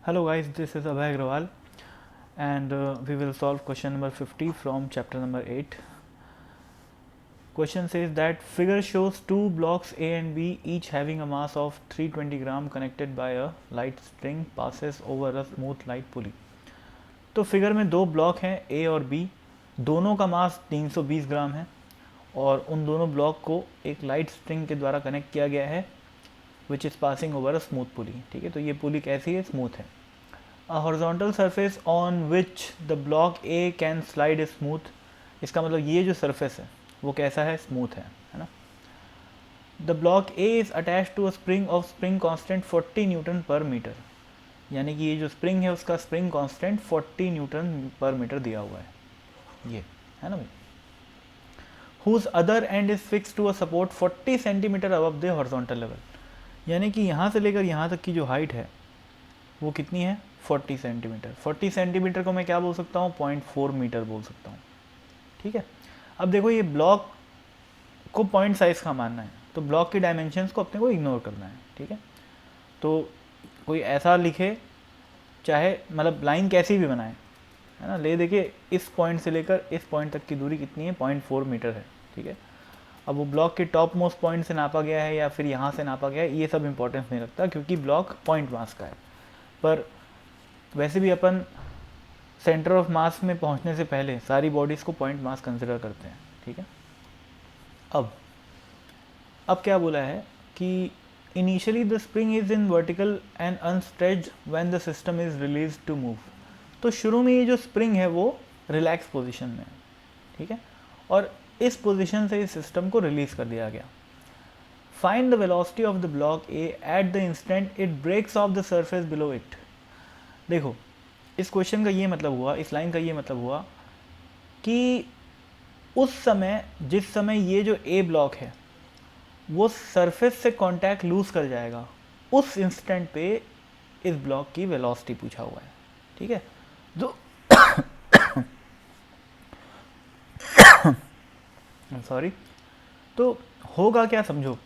Hello guys, this is Abhay Agrawal and we will solve question number 50 from chapter number 8. Question says that figure shows two blocks A and B each having a mass of 320 gram connected by a light string passes over a smooth light pulley. तो figure में दो block हैं A और B, दोनों का मास 320 ग्राम है और उन दोनों ब्लॉक को एक लाइट स्ट्रिंग के द्वारा कनेक्ट किया गया है which is passing over a smooth pulley. ठीक है, तो ये पुली कैसी है? स्मूथ है. A horizontal surface on which the block A can slide is smooth. इसका मतलब ये जो surface है वो कैसा है? स्मूथ है ना. The block A is attached to a spring of spring constant 40 Newton पर मीटर, यानी कि ये जो स्प्रिंग है उसका स्प्रिंग कांस्टेंट 40 न्यूटन पर मीटर दिया हुआ है, ये है ना भाई. Whose other end is fixed to a support 40 centimetre above the horizontal level, यानी कि यहाँ से लेकर यहाँ तक की जो हाइट है वो कितनी है? 40 सेंटीमीटर. 40 सेंटीमीटर को मैं क्या बोल सकता हूँ? 0.4 मीटर बोल सकता हूँ. ठीक है. अब देखो ये ब्लॉक को पॉइंट साइज का मानना है तो ब्लॉक की डायमेंशंस को अपने को इग्नोर करना है. ठीक है, तो कोई ऐसा लिखे, चाहे मतलब लाइन कैसी भी बनाए, है ना. ले देखिए इस पॉइंट से लेकर इस पॉइंट तक की दूरी कितनी है? 0.4 मीटर है. ठीक है. अब वो ब्लॉक के टॉप मोस्ट पॉइंट से नापा गया है या फिर यहाँ से नापा गया है, ये सब इंपॉर्टेंस नहीं रखता क्योंकि ब्लॉक पॉइंट मास का है. पर वैसे भी अपन सेंटर ऑफ मास में पहुंचने से पहले सारी बॉडीज़ को पॉइंट मास कंसिडर करते हैं. ठीक है. अब क्या बोला है कि initially the spring is in vertical and unstretched when the system is release to move. तो शुरू में ये जो स्प्रिंग है वो रिलैक्स पोजीशन में है. ठीक है, और इस पोजीशन से इस सिस्टम को रिलीज कर दिया गया. Find the velocity of the block A at the instant it breaks off the surface below it. देखो इस क्वेश्चन का ये मतलब हुआ, इस लाइन का ये मतलब हुआ कि उस समय जिस समय ये जो ए ब्लॉक है वो सरफेस से कांटेक्ट लूज कर जाएगा, उस इंस्टेंट पे इस ब्लॉक की वेलोसिटी पूछा हुआ है. ठीक है, तो सॉरी, तो होगा क्या समझो.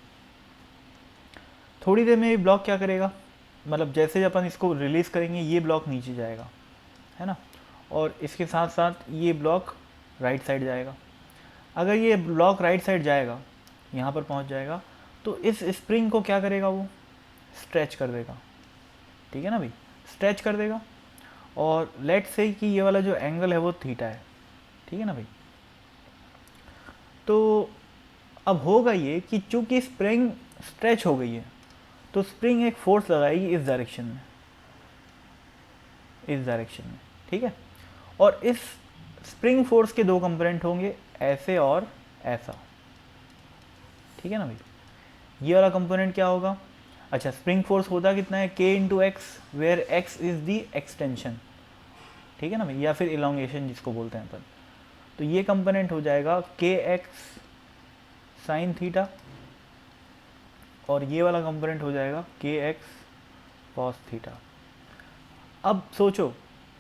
थोड़ी देर में ये ब्लॉक क्या करेगा, मतलब जैसे अपन इसको रिलीज़ करेंगे ये ब्लॉक नीचे जाएगा, है ना, और इसके साथ साथ ये ब्लॉक राइट साइड जाएगा. अगर ये ब्लॉक राइट साइड जाएगा, यहाँ पर पहुँच जाएगा, तो इस स्प्रिंग को क्या करेगा? वो स्ट्रेच कर देगा. ठीक है ना भाई, स्ट्रेच कर देगा. और लेट से कि ये वाला जो एंगल है वो थीटा है. ठीक है ना भाई. तो अब होगा ये कि चूंकि स्प्रिंग स्ट्रेच हो गई है तो स्प्रिंग एक फोर्स लगाएगी इस डायरेक्शन में, इस डायरेक्शन में. ठीक है, और इस स्प्रिंग फोर्स के दो कंपोनेंट होंगे, ऐसे और ऐसा. ठीक है ना भाई. ये वाला कंपोनेंट क्या होगा? अच्छा, स्प्रिंग फोर्स होता कितना है? k into x, where x is the extension. ठीक है ना भाई, या फिर इलोंगेशन जिसको बोलते हैं अपन. तो ये कंपोनेंट हो जाएगा के एक्स साइन थीटा और ये वाला कंपोनेंट हो जाएगा के एक्स कॉस थीटा. अब सोचो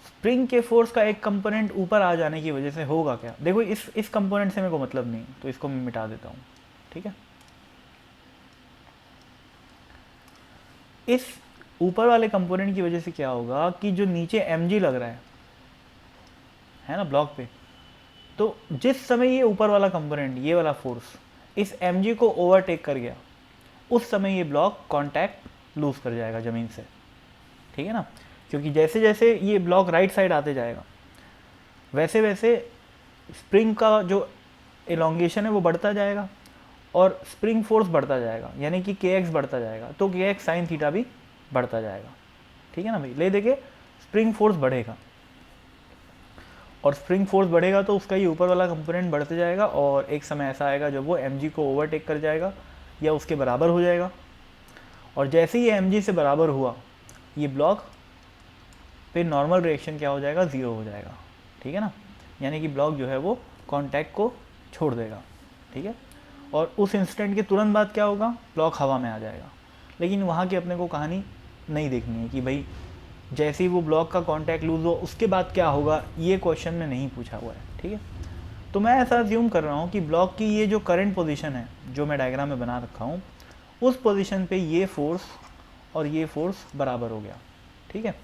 स्प्रिंग के फोर्स का एक कंपोनेंट ऊपर आ जाने की वजह से होगा क्या. देखो इस कंपोनेंट से मेरे को मतलब नहीं, तो इसको मैं मिटा देता हूँ. ठीक है, इस ऊपर वाले कंपोनेंट की वजह से क्या होगा कि जो नीचे mg लग रहा है ना ब्लॉक पे, तो जिस समय ये ऊपर वाला कंपोनेंट, ये वाला फोर्स इस mg को ओवरटेक कर गया, उस समय ये ब्लॉक कांटेक्ट लूज कर जाएगा ज़मीन से. ठीक है ना, क्योंकि जैसे जैसे ये ब्लॉक राइट साइड आते जाएगा वैसे वैसे स्प्रिंग का जो एलोंगेशन है वो बढ़ता जाएगा और स्प्रिंग फोर्स बढ़ता जाएगा, यानी कि के एक्स बढ़ता जाएगा, तो के एक्स साइन थीटा भी बढ़ता जाएगा. ठीक है ना भाई. ले देखिए स्प्रिंग फोर्स बढ़ेगा और स्प्रिंग फोर्स बढ़ेगा तो उसका ये ऊपर वाला कंपोनेंट बढ़ते जाएगा और एक समय ऐसा आएगा जब वो mg को ओवरटेक कर जाएगा या उसके बराबर हो जाएगा. और जैसे ही mg से बराबर हुआ ये ब्लॉक पे नॉर्मल रिएक्शन क्या हो जाएगा? ज़ीरो हो जाएगा. ठीक है ना, यानी कि ब्लॉक जो है वो कांटेक्ट को छोड़ देगा. ठीक है, और उस इंस्टेंट के तुरंत बाद क्या होगा? ब्लॉक हवा में आ जाएगा. लेकिन वहाँ की अपने को कहानी नहीं देखनी है कि भाई जैसे ही वो ब्लॉक का कांटेक्ट लूज हो उसके बाद क्या होगा, ये क्वेश्चन में नहीं पूछा हुआ है. ठीक है, तो मैं ऐसा अज्यूम कर रहा हूँ कि ब्लॉक की ये जो करंट पोजीशन है जो मैं डायग्राम में बना रखा हूँ, उस पोजीशन पे ये फोर्स और ये फोर्स बराबर हो गया. ठीक है,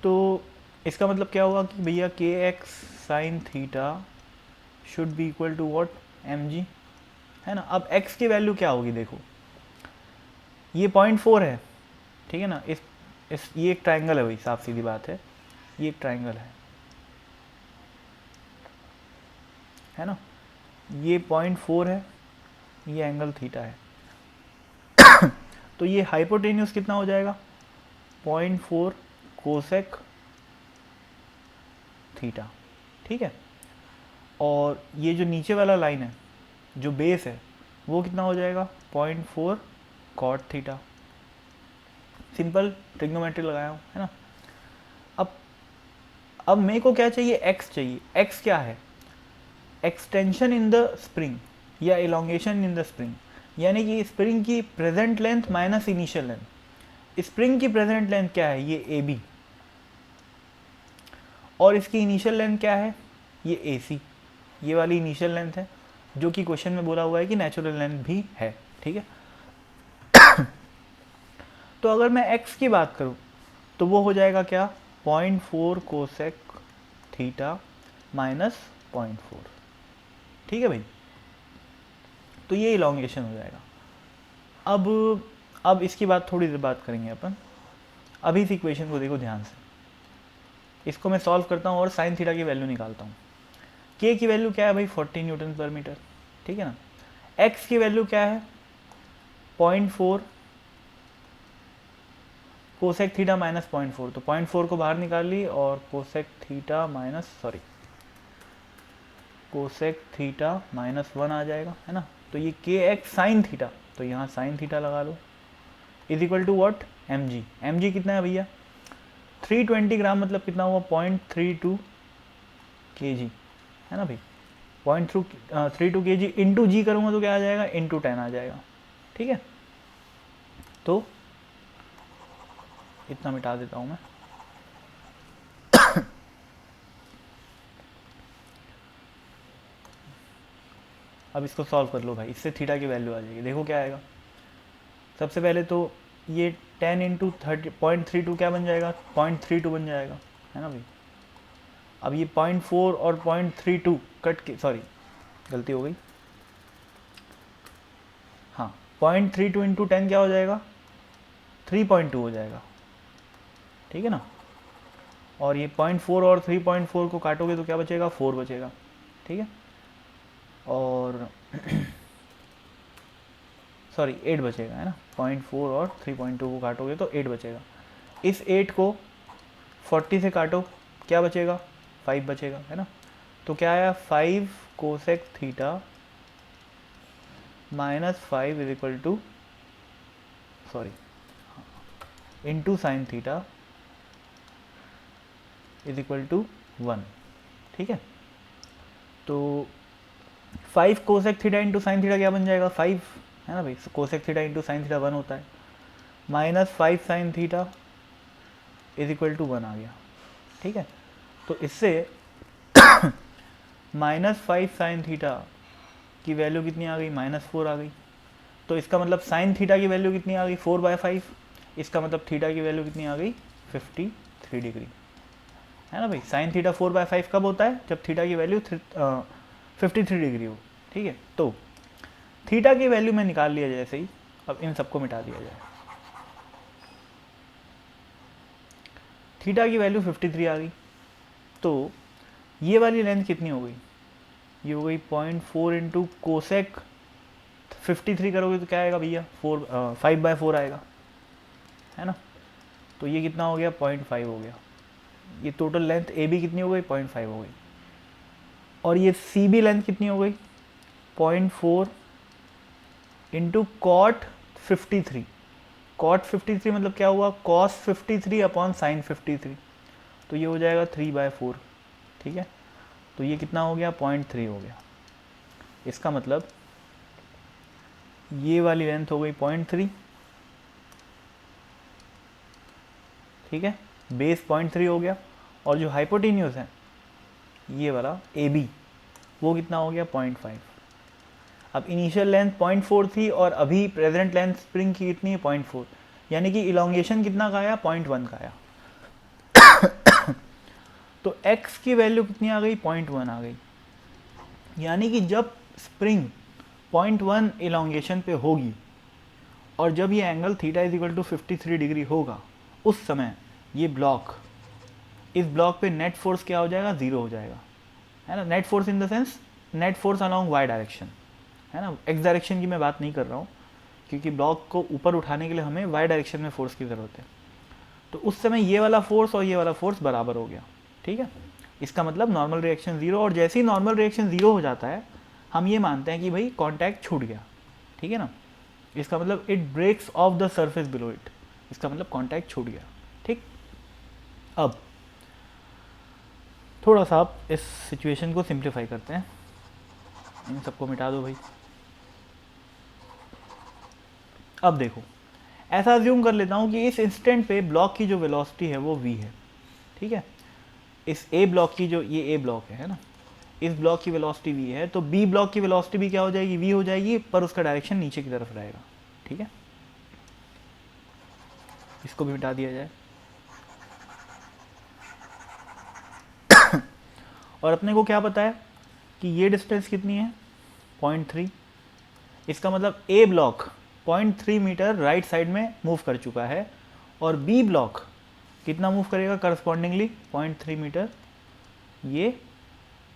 तो इसका मतलब क्या होगा कि भैया के x sine theta should be equal to what, M g, है ना। अब x की वैल्यू क्या होगी, देखो ये 0.4 है, ठीक है ना। इस ये एक ट्राइंगल है भाई, साफ सीधी बात है, ये एक ट्राइंगल है ना। ये 0.4 है, ये एंगल थीटा है। तो ये हाइपोटेन्यूस कितना हो जाएगा, 0.4 कोसेक थीटा, ठीक है। और ये जो नीचे वाला लाइन है, जो बेस है, वो कितना हो जाएगा, 0.4 कॉट थीटा। सिंपल ट्रिग्नोमेट्री लगाया हूँ, है ना। अब अब मेरे को क्या चाहिए, x चाहिए। x क्या है, एक्सटेंशन इन द स्प्रिंग या इलोंगेशन इन द स्प्रिंग, यानी कि स्प्रिंग की present length minus initial length. Spring की प्रेजेंट लेंथ क्या है, ये ए बी, और इसकी इनिशियल लेंथ क्या है, ये ए सी। ये वाली इनिशियल लेंथ है, जो कि क्वेश्चन में बोला हुआ है कि नेचुरल लेंथ भी है, ठीक है। तो अगर मैं x की बात करूं तो वो हो जाएगा क्या, 0.4 कोसेक थीटा माइनस 0.4, ठीक है भाई। तो ये इलोंगेशन हो जाएगा। अब इसकी बात थोड़ी देर बात करेंगे अपन। अभी इस इक्वेशन को देखो ध्यान से, इसको मैं सॉल्व करता हूँ और साइन थीटा की वैल्यू निकालता हूँ। के की वैल्यू क्या है भाई, 40 न्यूटन पर मीटर, ठीक है ना। एक्स की वैल्यू क्या है, 0.4 कोसेक थीटा माइनस 0.4, तो 0.4 को बाहर निकाल ली और कोसेक थीटा माइनस 1 आ जाएगा, है ना। तो ये के एक्स साइन थीटा, तो यहाँ साइन थीटा लगा लो, is equal to what, M G. M G कितना है भैया, 320 ग्राम, मतलब कितना हुआ, 0.32 के जी, है ना भाई। 0.32 के जी इंटू जी करूँगा तो क्या आ जाएगा, इंटू 10 आ जाएगा, ठीक है। तो इतना मिटा देता हूँ मैं। अब इसको सॉल्व कर लो भाई, इससे थीटा की वैल्यू आ जाएगी। देखो क्या आएगा, सबसे पहले तो ये 10 इंटू 0.32 क्या बन जाएगा, 0.32 बन जाएगा, है ना भाई। अब ये 0.4 और 0.32 कट के, सॉरी गलती हो गई, हाँ 0.32 इंटू 10 क्या हो जाएगा, 3.2 हो जाएगा, ठीक है ना। और ये 0.4 और 3.4 को काटोगे तो क्या बचेगा, 4 बचेगा, ठीक है। और सॉरी 8 बचेगा, है ना। 0.4 और 3.2 को काटोगे तो 8 बचेगा। इस 8 को 40 से काटो, क्या बचेगा, 5 बचेगा, है ना। तो क्या आया, 5 cosec theta minus 5 is equal to, sorry into sine theta is equal to 1, ठीक है। तो 5 cosec theta into sine theta क्या बन जाएगा, 5, है ना भाई। Cosec theta into sine theta 1 होता है, minus 5 sine theta is equal to 1 आ गया, ठीक है। तो इससे माइनस 5 साइन थीटा की वैल्यू कितनी आ गई, -4 आ गई। तो इसका मतलब साइन थीटा की वैल्यू कितनी आ गई, 4/5। इसका मतलब थीटा की वैल्यू कितनी आ गई, 53 डिग्री, है ना भाई। साइन थीटा 4/5 कब होता है, जब थीटा की वैल्यू 53 डिग्री हो, ठीक है। तो थीटा की वैल्यू में निकाल लिया जैसे ही, अब इन सबको मिटा दिया जाए। थीटा की वैल्यू 53 आ गई, तो ये वाली लेंथ कितनी हो गई, ये हो गई 0.4 इंटू कोसेक 53 करोगे तो क्या आएगा भैया, 5/4 आएगा, है ना। तो ये कितना हो गया, 0.5 हो गया। ये टोटल लेंथ ए बी कितनी हो गई, 0.5 हो गई। और ये सी बी लेंथ कितनी हो गई, 0.4 इंटू कॉट 53। कॉट 53 मतलब क्या हुआ, कॉस 53 अपॉन साइन 53, तो ये हो जाएगा 3/4, ठीक है। तो ये कितना हो गया, 0.3 हो गया। इसका मतलब ये वाली लेंथ हो गई 0.3, ठीक है, बेस 0.3 हो गया। और जो हाइपोटेन्यूस है ये वाला ए बी, वो कितना हो गया, 0.5। अब इनिशियल लेंथ 0.4 थी और अभी प्रेजेंट लेंथ स्प्रिंग की कितनी है, 0.4, यानी कि इलोंगेशन कितना का आया, 0.1 का आया। तो x की वैल्यू कितनी आ गई, 0.1 आ गई। यानी कि जब स्प्रिंग 0.1 इलोंगेशन पे होगी और जब ये angle theta is equal to 53 degree होगा, उस समय ये ब्लॉक, इस ब्लॉक पे नेट फोर्स क्या हो जाएगा, ज़ीरो हो जाएगा, है ना। Net force in the sense net force along Y direction, है ना। एक्स डायरेक्शन की मैं बात नहीं कर रहा हूँ, क्योंकि ब्लॉक को ऊपर उठाने के लिए हमें वाई डायरेक्शन में फोर्स की ज़रूरत है। तो उस समय ये वाला फोर्स और ये वाला फोर्स बराबर हो गया, ठीक है। इसका मतलब नॉर्मल रिएक्शन ज़ीरो, और जैसे ही नॉर्मल रिएक्शन ज़ीरो हो जाता है हम ये मानते हैं कि भाई कॉन्टैक्ट छूट गया, ठीक है ना। इसका मतलब it breaks off the surface below it, इसका मतलब कॉन्टैक्ट छूट गया, ठीक। अब थोड़ा सा आप इस सिचुएशन को सिंप्लीफाई करते हैं, इन सबको मिटा दो भाई। अब देखो, ऐसा अज्यूम कर लेता हूँ कि इस इंस्टेंट पे ब्लॉक की जो वेलोसिटी है वो v है, ठीक है। इस a ब्लॉक की जो, ये a ब्लॉक है ना, इस ब्लॉक की वेलोसिटी v है, तो b ब्लॉक की वेलोसिटी भी क्या हो जाएगी, v हो जाएगी, पर उसका डायरेक्शन नीचे की तरफ रहेगा, ठीक है। इसको भी मिटा दिया जाए। और अपने को क्या पता है कि ये डिस्टेंस कितनी है, 0.3। इसका मतलब a block 0.3 metre right side में मूव कर चुका है, और b ब्लॉक कितना मूव करेगा करस्पॉन्डिंगली, 0.3 मीटर ये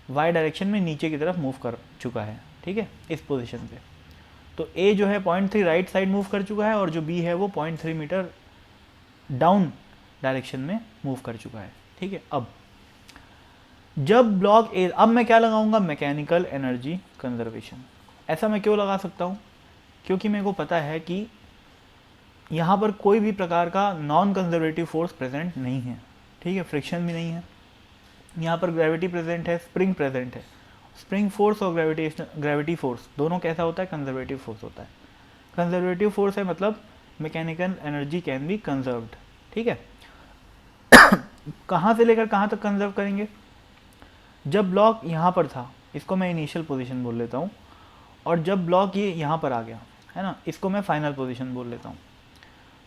y डायरेक्शन में नीचे की तरफ मूव कर चुका है, ठीक है, इस पोजीशन पे। तो a जो है 0.3 राइट साइड मूव कर चुका है, और जो b है वो 0.3 मीटर डाउन डायरेक्शन में मूव कर चुका है, ठीक है। अब जब ब्लॉक ए, अब मैं क्या लगाऊंगा, मैकेनिकल एनर्जी कंजर्वेशन। ऐसा मैं क्यों लगा सकता हूँ, क्योंकि मेरे को पता है कि यहाँ पर कोई भी प्रकार का नॉन कंजर्वेटिव फोर्स प्रेजेंट नहीं है, ठीक है, फ्रिक्शन भी नहीं है। यहाँ पर ग्रेविटी प्रेजेंट है, स्प्रिंग प्रेजेंट है। स्प्रिंग फोर्स और ग्रेविटी फोर्स दोनों कैसा होता है, कंजर्वेटिव फोर्स होता है। कंजर्वेटिव फोर्स है मतलब mechanical energy can be conserved, ठीक है। कहाँ से लेकर कहाँ तक कंजर्व करेंगे, जब ब्लॉक यहाँ पर था, इसको मैं इनिशियल पोजीशन बोल लेता हूँ, और जब ब्लॉक ये यहाँ पर आ गया, है ना, इसको मैं फाइनल पोजीशन बोल लेता हूँ।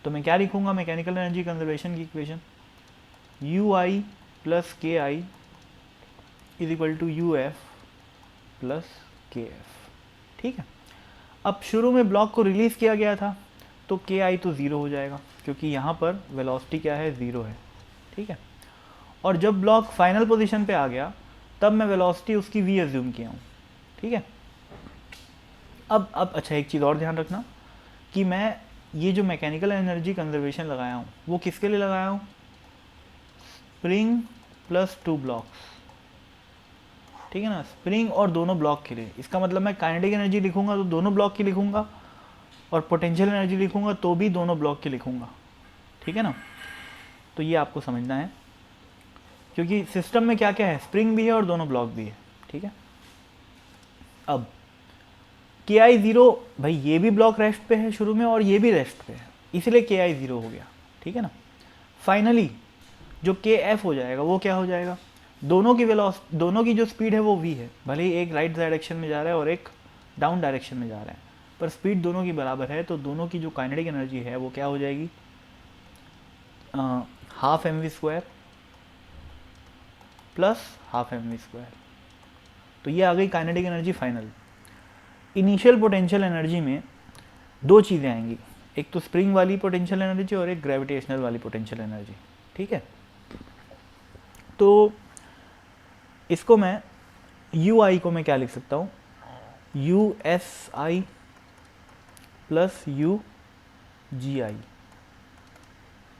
तो मैं क्या लिखूँगा, मैकेनिकल एनर्जी कंजर्वेशन की equation U I plus K I is equal to U F plus K F, ठीक है। अब शुरू में ब्लॉक को रिलीज़ किया गया था, तो के आई तो ज़ीरो हो जाएगा, क्योंकि यहाँ पर वेलोसिटी क्या है, ज़ीरो है, ठीक है। और जब ब्लॉक फाइनल पोजीशन पे आ गया, तब मैं वेलोसिटी उसकी v एज्यूम किया हूँ, ठीक है। अब अच्छा, एक चीज़ और ध्यान रखना कि मैं ये जो मैकेनिकल एनर्जी कंजर्वेशन लगाया हूँ वो किसके लिए लगाया हूँ, स्प्रिंग प्लस 2 ब्लॉक्स, ठीक है ना, स्प्रिंग और दोनों ब्लॉक के लिए। इसका मतलब मैं काइनेटिक एनर्जी लिखूंगा तो दोनों ब्लॉक की लिखूंगा, और पोटेंशियल एनर्जी लिखूंगा तो भी दोनों ब्लॉक की लिखूंगा, ठीक है ना। तो ये आपको समझना है, क्योंकि सिस्टम में क्या क्या है, स्प्रिंग भी है और दोनों ब्लॉक भी है, ठीक है। अब के आई ज़ीरो, भाई ये भी ब्लॉक रेस्ट पे है शुरू में और ये भी रेस्ट पे है, इसलिए के आई ज़ीरो हो गया, ठीक है ना। फाइनली जो के एफ हो जाएगा वो क्या हो जाएगा, दोनों की जो स्पीड है वो v है, भले ही एक राइट डायरेक्शन में जा रहा है और एक डाउन डायरेक्शन में जा रहा है, पर स्पीड दोनों की बराबर है, तो दोनों की जो काइनेटिक एनर्जी है वो क्या हो जाएगी, half m v square plus half m v square. तो ये आ गई kinetic energy final. Initial potential energy में दो चीज़ें आएंगी, एक तो स्प्रिंग वाली पोटेंशियल एनर्जी और एक ग्रेविटेशनल वाली पोटेंशियल एनर्जी, ठीक है। तो इसको मैं यू आई को मैं क्या लिख सकता हूँ, U S I plus U G I,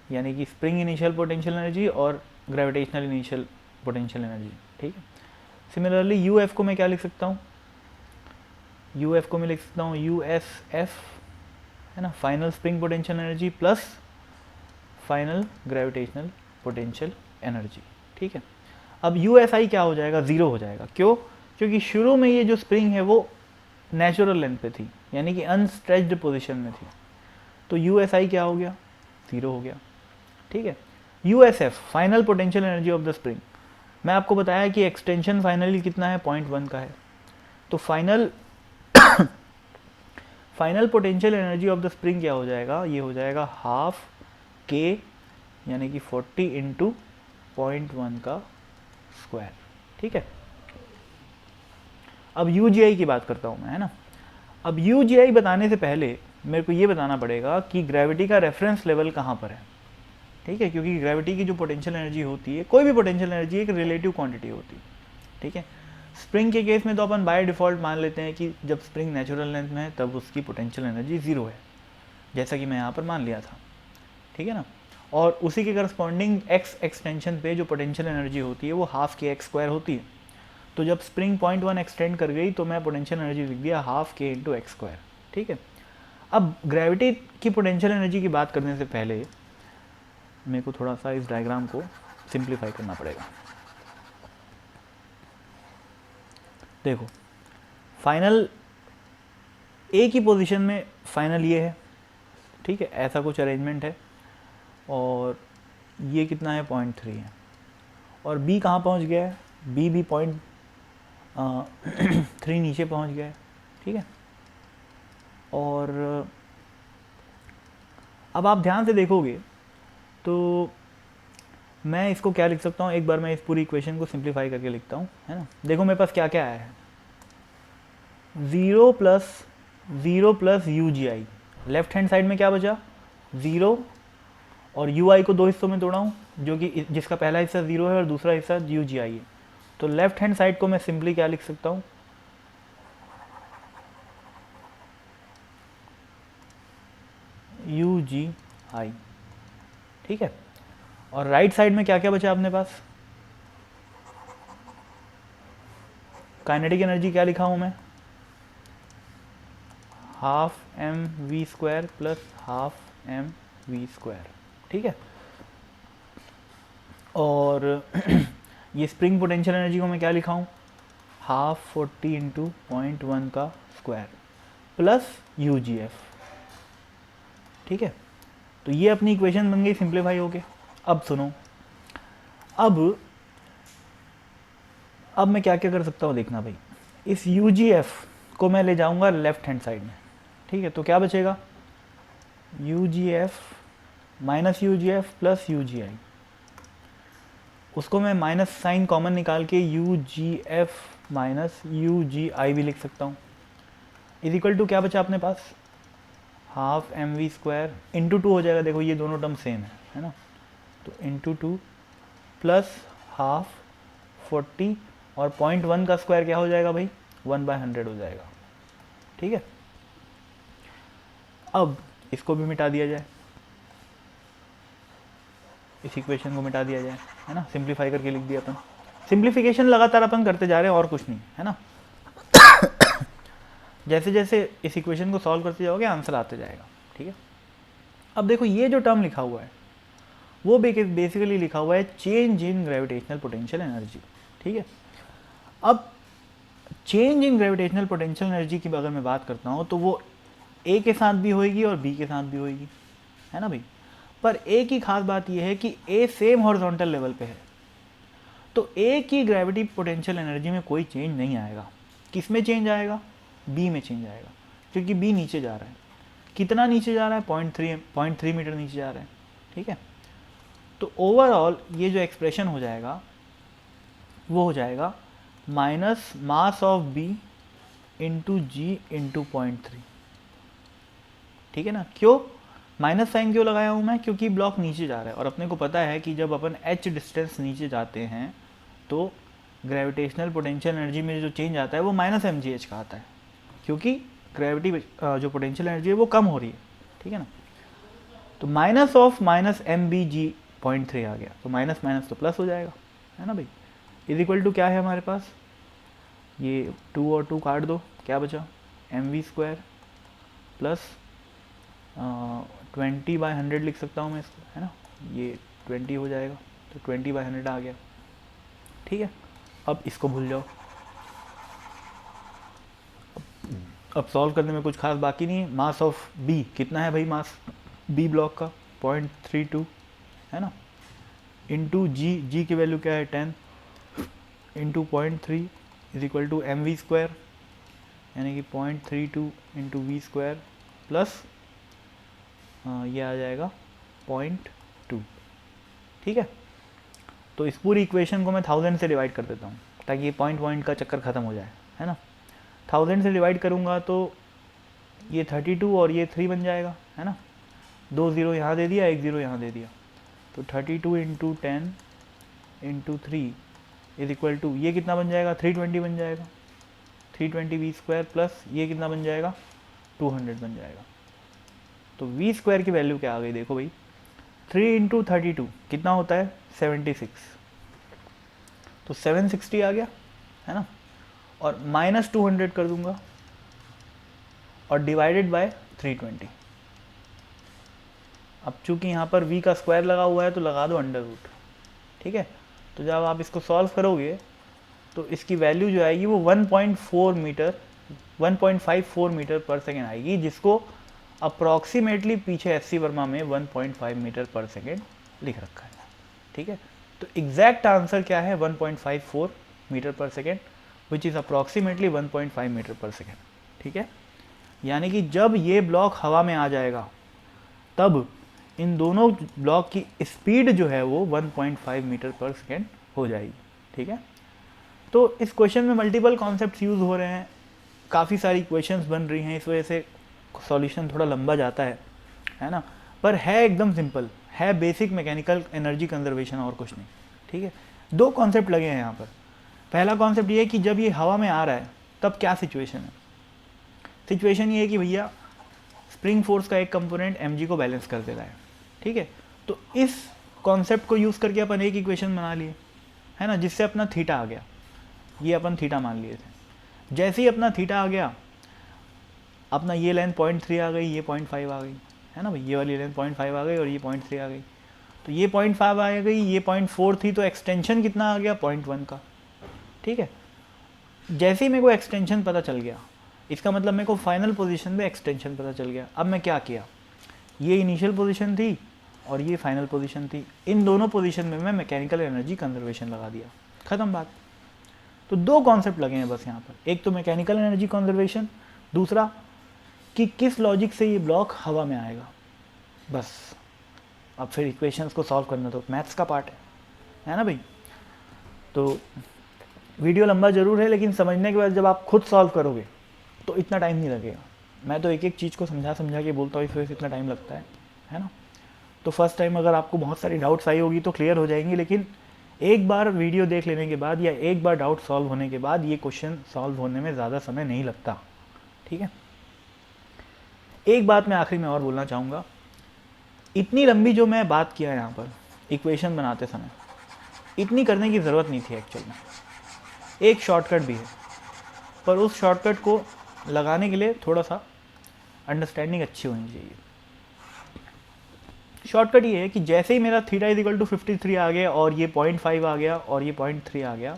यानी कि स्प्रिंग इनिशियल पोटेंशियल एनर्जी और ग्रेविटेशनल इनिशियल पोटेंशियल एनर्जी, ठीक है। सिमिलरली यू एफ को मैं क्या लिख सकता हूँ, यू एफ को मैं लिख सकता हूँ यू एस एफ, है ना, final spring potential energy plus final gravitational potential energy, ठीक है। अब यू एस आई क्या हो जाएगा, ज़ीरो हो जाएगा, क्यों, क्योंकि शुरू में ये जो स्प्रिंग है वो नेचुरल लेंथ पे थी, यानी कि अनस्ट्रेच्ड पोजीशन में थी, तो यू एस आई क्या हो गया, ज़ीरो हो गया, ठीक है। U S F final potential energy of the spring, मैं आपको बताया कि एक्सटेंशन फाइनली कितना है, 0.1 का है, तो final potential energy of the spring क्या हो जाएगा, ये हो जाएगा हाफ के, यानी कि 40 इंटू 0.1 का स्क्वायर। ठीक है, अब UGI की बात करता हूँ मैं, है ना। अब UGI बताने से पहले मेरे को ये बताना पड़ेगा कि ग्रेविटी का रेफरेंस लेवल कहाँ पर है। ठीक है, क्योंकि ग्रेविटी की जो पोटेंशियल एनर्जी होती है, कोई भी पोटेंशियल एनर्जी एक रिलेटिव क्वांटिटी होती है। ठीक है, स्प्रिंग के केस में तो अपन बाय डिफ़ॉल्ट मान लेते हैं कि जब स्प्रिंग नेचुरल लेंथ में है तब उसकी पोटेंशियल एनर्जी ज़ीरो है, जैसा कि मैं यहाँ पर मान लिया था। ठीक है ना, और उसी के करस्पॉन्डिंग x एक्सटेंशन पे जो पोटेंशियल एनर्जी होती है वो हाफ के एक्स स्क्वायर होती है। तो जब स्प्रिंग 0.1 एक्सटेंड कर गई तो मैं पोटेंशियल एनर्जी लिख दिया हाफ के इंटू एक्स स्क्वायर। ठीक है, अब ग्रेविटी की पोटेंशियल एनर्जी की बात करने से पहले मेरे को थोड़ा सा इस डायग्राम को सिंप्लीफाई करना पड़ेगा। देखो, फाइनल ए की पोजीशन में फाइनल ये है। ठीक है, ऐसा कुछ अरेंजमेंट है, और ये कितना है 0.3 है, और बी कहाँ पहुँच गया है, बी भी 0.3 नीचे पहुँच गया है। ठीक है, और अब आप ध्यान से देखोगे तो मैं इसको क्या लिख सकता हूँ, एक बार मैं इस पूरी इक्वेशन को सिंप्लीफाई करके लिखता हूँ, है ना। देखो मेरे पास क्या क्या आया है, 0 plus UGI, left hand side में क्या बचा 0, और UI को दो हिस्सों में तोड़ा हूँ, जो कि जिसका पहला हिस्सा 0 है और दूसरा हिस्सा UGI है। तो लेफ्ट हैंड साइड को मैं सिंपली क्या लिख सकता हूँ, UGI। ठीक है, और राइट साइड में क्या क्या बचा अपने पास, काइनेटिक एनर्जी क्या लिखा हूँ मैं, half mv² plus half mv²। ठीक है, और ये स्प्रिंग पोटेंशियल एनर्जी को मैं क्या लिखा हूँ, हाफ 40 इंटू 0.1 का स्क्वायर प्लस UGF। ठीक है, तो ये अपनी इक्वेशन बन गई सिंप्लीफाई हो गए। अब सुनो, अब मैं क्या क्या कर सकता हूँ देखना भाई, इस UGF को मैं ले जाऊंगा लेफ्ट हैंड साइड में। ठीक है, तो क्या बचेगा, UGF minus UGF plus UGI, उसको मैं माइनस साइन कॉमन निकाल के UGF माइनस UGI भी लिख सकता हूँ, इज इक्वल टू क्या बचा अपने पास, हाफ mv² इंटू 2 हो जाएगा। देखो ये दोनों टर्म सेम है ना, तो इंटू 2 प्लस हाफ 40, और 0.1 का स्क्वायर क्या हो जाएगा भाई, 1/100 हो जाएगा। ठीक है, अब इसको भी मिटा दिया जाए, इस इक्वेशन को मिटा दिया जाए, है ना, सिंप्लीफाई करके लिख दिया अपन। सिंप्लीफिकेशन लगातार अपन करते जा रहे हैं और कुछ नहीं, है ना। जैसे जैसे इस इक्वेशन को सॉल्व करते जाओगे आंसर आते जाएगा। ठीक है, अब देखो ये जो टर्म लिखा हुआ है वो बेसिकली लिखा हुआ है change in gravitational potential energy. ठीक है, अब change in gravitational potential energy की अगर मैं बात करता हूँ तो वो ए के साथ भी होएगी और बी के साथ भी होएगी, है ना भाई। पर ए की खास बात यह है कि ए सेम हॉरिजॉन्टल लेवल पे है, तो ए की ग्रेविटी पोटेंशियल एनर्जी में कोई चेंज नहीं आएगा। किस में चेंज आएगा, बी में चेंज आएगा, क्योंकि बी नीचे जा रहा है। कितना नीचे जा रहा है, 0.3 मीटर नीचे जा रहा है। ठीक है, तो ओवरऑल ये जो एक्सप्रेशन हो जाएगा वो हो जाएगा minus mass of B into g into 0.3। ठीक है ना, क्यों माइनस साइन क्यों लगाया हूँ मैं, क्योंकि ब्लॉक नीचे जा रहा है, और अपने को पता है कि जब अपन h डिस्टेंस नीचे जाते हैं तो ग्रेविटेशनल पोटेंशियल एनर्जी में जो चेंज आता है वो माइनस mgh का आता है, क्योंकि ग्रेविटी जो पोटेंशियल एनर्जी है वो कम हो रही है। ठीक है ना, तो माइनस ऑफ माइनस mvg 0.3 आ गया, तो माइनस माइनस तो प्लस हो जाएगा, है ना भाई। इज इक्वल टू क्या है हमारे पास, ये 2 और 2 काट दो, क्या बचा mv² प्लस 20/100 लिख सकता हूँ मैं इसको, है ना, ये 20 हो जाएगा, तो 20/100 आ गया। ठीक है, अब इसको भूल जाओ, अब सॉल्व करने में कुछ खास बाकी नहीं है। मास ऑफ बी कितना है भाई, मास बी ब्लॉक का 0.32 है ना, इंटू जी की वैल्यू क्या है 10 into 0.3 is equal to mv², यानी कि 0.32 इंटू v² प्लस ये आ जाएगा 0.2। ठीक है, तो इस पूरी इक्वेशन को मैं 1000 से डिवाइड कर देता हूँ ताकि ये पॉइंट का चक्कर ख़त्म हो जाए, है ना। 1000 से डिवाइड करूँगा तो ये 32 और ये 3 बन जाएगा, है ना। 2 ज़ीरो यहाँ दे दिया, 1 ज़ीरो यहाँ दे दिया, तो 32 into 10 into 3 is equal to, ये कितना बन जाएगा, 320 बन जाएगा, 320 वी स्क्वायर प्लस ये कितना बन जाएगा, 200 बन जाएगा। तो वी स्क्वायर की वैल्यू क्या आ गई, देखो भाई, 3 इंटू 32 कितना होता है, 76, तो 760 आ गया, है ना। और माइनस 200 कर दूंगा और डिवाइडेड बाय 320। अब चूंकि यहाँ पर v का स्क्वायर लगा हुआ है तो लगा दो अंडर रूट, ठीक है। तो जब आप इसको सॉल्व करोगे तो इसकी वैल्यू जो आएगी वो 1.54 मीटर पर सेकेंड आएगी, जिसको अप्रॉक्सीमेटली पीछे एससी वर्मा में 1.5 मीटर पर सेकेंड लिख रखा है, ठीक है। तो एग्जैक्ट आंसर क्या है, 1.54 metre per second, which is approximately 1.5 metre per second, ठीक है। यानी कि जब ये ब्लॉक हवा में आ जाएगा तब इन दोनों ब्लॉक की स्पीड जो है वो 1.5 मीटर पर सेकेंड हो जाएगी, ठीक है। तो इस क्वेश्चन में मल्टीपल कॉन्सेप्ट्स यूज़ हो रहे हैं, काफ़ी सारी क्वेश्चंस बन रही हैं, इस वजह से सॉल्यूशन थोड़ा लंबा जाता है ना, पर है एकदम सिंपल, है बेसिक मैकेनिकल एनर्जी कंजर्वेशन और कुछ नहीं, ठीक है। दो कॉन्सेप्ट लगे हैं यहाँ पर। पहला कॉन्सेप्ट ये है कि जब ये हवा में आ रहा है तब क्या सिचुएशन है। सिचुएशन ये है कि भैया स्प्रिंग फोर्स का एक कंपोनेंट mg को बैलेंस कर दे रहा है, ठीक है। तो इस कॉन्सेप्ट को यूज़ करके अपन एक इक्वेशन बना लिए, है ना, जिससे अपना थीटा आ गया, ये अपन थीटा मान लिए थे। जैसे ही अपना थीटा आ गया, अपना ये लेंथ 0.3 आ गई, ये 0.5 आ गई, है ना भाई, ये वाली लेंथ 0.5 आ गई और ये 0.3 आ गई, तो ये 0.5 आ गई, ये 0.4 थी, तो एक्सटेंशन कितना आ गया, 0.1 का, ठीक है। जैसे ही मेरे को एक्सटेंशन पता चल गया, इसका मतलब मेरे को फाइनल पोजीशन में एक्सटेंशन पता चल गया। अब मैं क्या किया, ये इनिशियल पोजीशन थी और ये फाइनल पोजीशन थी, इन दोनों पोजीशन में मैं मैकेनिकल एनर्जी कंजर्वेशन लगा दिया, ख़त्म बात। तो दो कॉन्सेप्ट लगे हैं बस यहाँ पर, एक तो मैकेनिकल एनर्जी कंजर्वेशन, दूसरा कि किस लॉजिक से ये ब्लॉक हवा में आएगा, बस। अब फिर इक्वेशंस को सॉल्व करना तो मैथ्स का पार्ट है ना भाई। तो वीडियो लंबा ज़रूर है, लेकिन समझने के बाद जब आप खुद सॉल्व करोगे तो इतना टाइम नहीं लगेगा। मैं तो एक एक चीज़ को समझा के बोलता हूँ, इस वजह से इतना टाइम लगता है ना। तो फर्स्ट टाइम अगर आपको बहुत सारी डाउट्स आई होगी तो क्लियर हो जाएंगी, लेकिन एक बार वीडियो देख लेने के बाद या एक बार डाउट सॉल्व होने के बाद ये क्वेश्चन सॉल्व होने में ज़्यादा समय नहीं लगता, ठीक है। एक बात मैं आखिरी में और बोलना चाहूँगा, इतनी लंबी जो मैं बात किया यहाँ पर इक्वेशन बनाते समय, इतनी करने की ज़रूरत नहीं थी एक्चुअल में। एक शॉर्टकट भी है, पर उस शॉर्टकट को लगाने के लिए थोड़ा सा अंडरस्टैंडिंग अच्छी होनी चाहिए। शॉर्टकट ये है कि जैसे ही मेरा थीटा इज इक्वल टू 53 आ गया और ये 0.5 आ गया और ये 0.3 आ गया,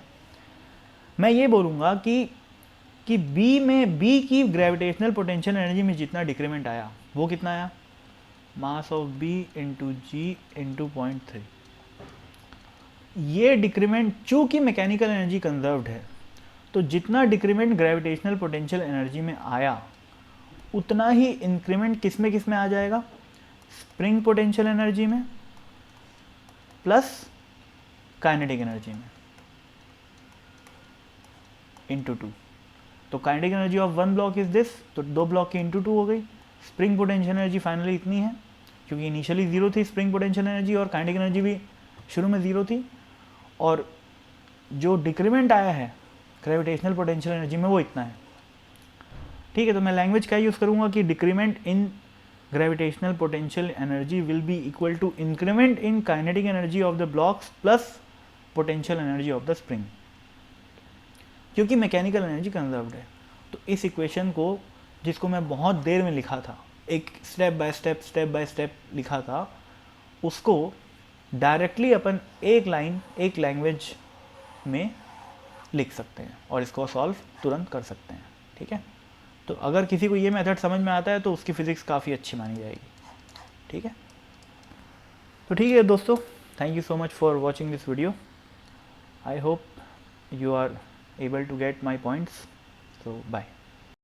मैं ये बोलूँगा कि बी की ग्रेविटेशनल पोटेंशियल एनर्जी में जितना डिक्रीमेंट आया वो कितना आया, mass of B into g into 0.3। ये डिक्रीमेंट चूँकि मैकेनिकल एनर्जी कंजर्व्ड है, तो जितना डिक्रीमेंट ग्रेविटेशनल पोटेंशियल एनर्जी में आया उतना ही इंक्रीमेंट किस में आ जाएगा, स्प्रिंग पोटेंशियल एनर्जी में प्लस काइनेटिक एनर्जी में इंटू 2। तो kinetic energy of one block is this, तो दो ब्लॉक की इंटू 2 हो गई। स्प्रिंग पोटेंशियल एनर्जी फाइनली इतनी है, क्योंकि इनिशियली 0 थी स्प्रिंग पोटेंशियल एनर्जी और काइनेटिक एनर्जी भी शुरू में 0 थी, और जो डिक्रीमेंट आया है ग्रेविटेशनल पोटेंशियल एनर्जी में वो इतना है, ठीक है। तो मैं लैंग्वेज क्या यूज़ करूँगा कि decrement in gravitational potential energy will be equal to increment in kinetic energy of the blocks plus potential energy of the spring, क्योंकि मैकेनिकल एनर्जी कंजर्व्ड है। तो इस इक्वेशन को, जिसको मैं बहुत देर में लिखा था, एक स्टेप बाय स्टेप लिखा था, उसको डायरेक्टली अपन एक लाइन एक लैंग्वेज में लिख सकते हैं और इसको सॉल्व तुरंत कर सकते हैं, ठीक है। तो अगर किसी को ये मेथड समझ में आता है तो उसकी फ़िज़िक्स काफ़ी अच्छी मानी जाएगी, ठीक है। तो ठीक है दोस्तों, thank you so much for watching this video. I hope you are able to get my points. So bye.